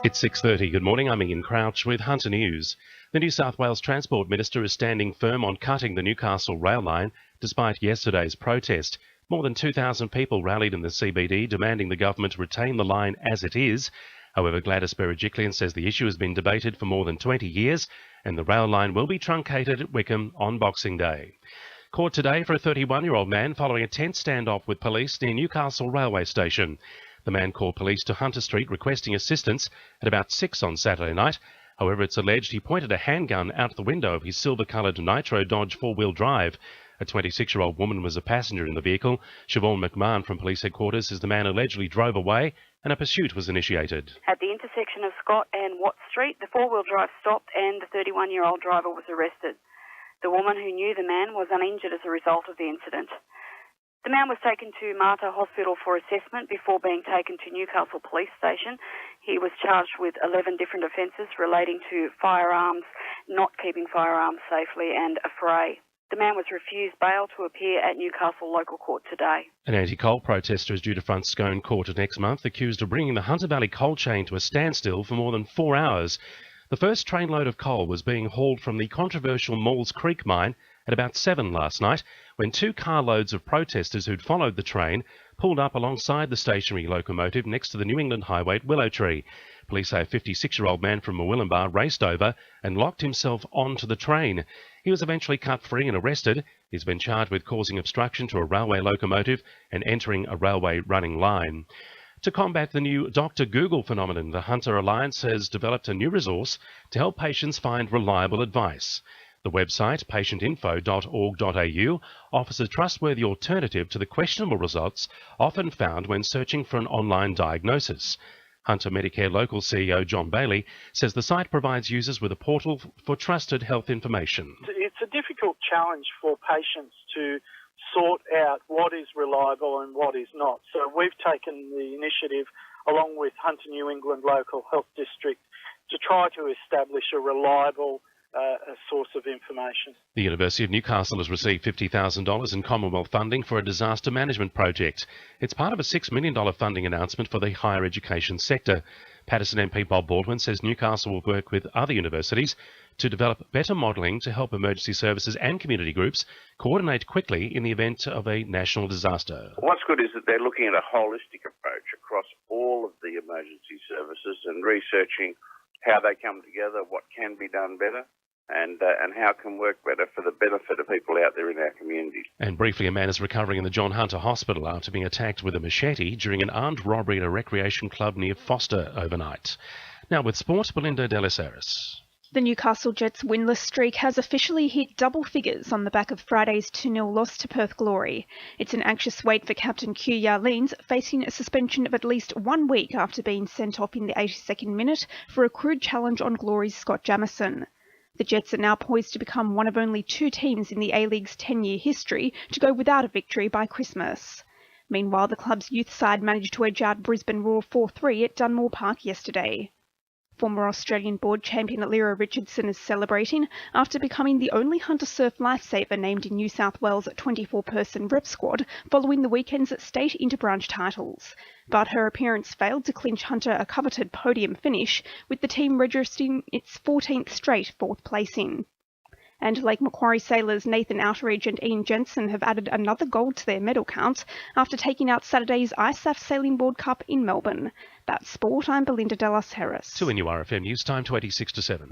It's 6:30. Good morning. I'm Ian Crouch with Hunter News. The New South Wales Transport Minister is standing firm on cutting the Newcastle rail line despite yesterday's protest. More than 2,000 people rallied in the CBD demanding the government retain the line as it is. However, Gladys Berejiklian says the issue has been debated for more than 20 years and the rail line will be truncated at Wickham on Boxing Day. Court today for a 31-year-old man following a tense standoff with police near Newcastle railway station. The man called police to Hunter Street requesting assistance at about 6 on Saturday night. However, it's alleged he pointed a handgun out the window of his silver-coloured Nitro Dodge four-wheel drive. A 26-year-old woman was a passenger in the vehicle. Siobhan McMahon from police headquarters says the man allegedly drove away and a pursuit was initiated. At the intersection of Scott and Watt Street, the four-wheel drive stopped and the 31-year-old driver was arrested. The woman who knew the man was uninjured as a result of the incident. The man was taken to Mater Hospital for assessment before being taken to Newcastle Police Station. He was charged with 11 different offences relating to firearms, not keeping firearms safely and a fray. The man was refused bail to appear at Newcastle Local Court today. An anti-coal protester is due to front Scone Court next month, accused of bringing the Hunter Valley coal chain to a standstill for more than 4 hours. The first trainload of coal was being hauled from the controversial Maules Creek mine at about 7 last night, when 2 carloads of protesters who'd followed the train pulled up alongside the stationary locomotive next to the New England Highway at Willow Tree. Police say a 56-year-old man from Murwillumbah raced over and locked himself onto the train. He was eventually cut free and arrested. He's been charged with causing obstruction to a railway locomotive and entering a railway running line. To combat the new Dr. Google phenomenon, the Hunter Alliance has developed a new resource to help patients find reliable advice. The website, patientinfo.org.au, offers a trustworthy alternative to the questionable results often found when searching for an online diagnosis. Hunter Medicare Local CEO John Bailey says the site provides users with a portal for trusted health information. It's a difficult challenge for patients to sort out what is reliable and what is not. So we've taken the initiative, along with Hunter New England Local Health District, to try to establish a reliable a source of information. The University of Newcastle has received $50,000 in Commonwealth funding for a disaster management project. It's part of a $6 million funding announcement for the higher education sector. Paterson MP Bob Baldwin says Newcastle will work with other universities to develop better modelling to help emergency services and community groups coordinate quickly in the event of a national disaster. What's good is that they're looking at a holistic approach across all of the emergency services and researching how they come together, what can be done better, and how can work better for the benefit of people out there in our communities. And briefly, a man is recovering in the John Hunter Hospital after being attacked with a machete during an armed robbery at a recreation club near Foster overnight. Now with sport, Belinda De Los Aris. The Newcastle Jets' winless streak has officially hit double figures on the back of Friday's 2-0 loss to Perth Glory. It's an anxious wait for captain Q Yarleens, facing a suspension of at least 1 week after being sent off in the 82nd minute for a crude challenge on Glory's Scott Jamieson. The Jets are now poised to become one of only 2 teams in the A-League's 10-year history to go without a victory by Christmas. Meanwhile, the club's youth side managed to edge out Brisbane Roar 4-3 at Dunmore Park yesterday. Former Australian board champion Lyra Richardson is celebrating after becoming the only Hunter Surf lifesaver named in New South Wales' 24-person rep squad following the weekend's state interbranch titles. But her appearance failed to clinch Hunter a coveted podium finish, with the team registering its 14th straight 4th placing. And Lake Macquarie sailors Nathan Outteridge and Ian Jensen have added another gold to their medal count after taking out Saturday's ISAF Sailing Board Cup in Melbourne. That's sport. I'm Belinda De Los Aris. To NURFM News Time 26 to 7.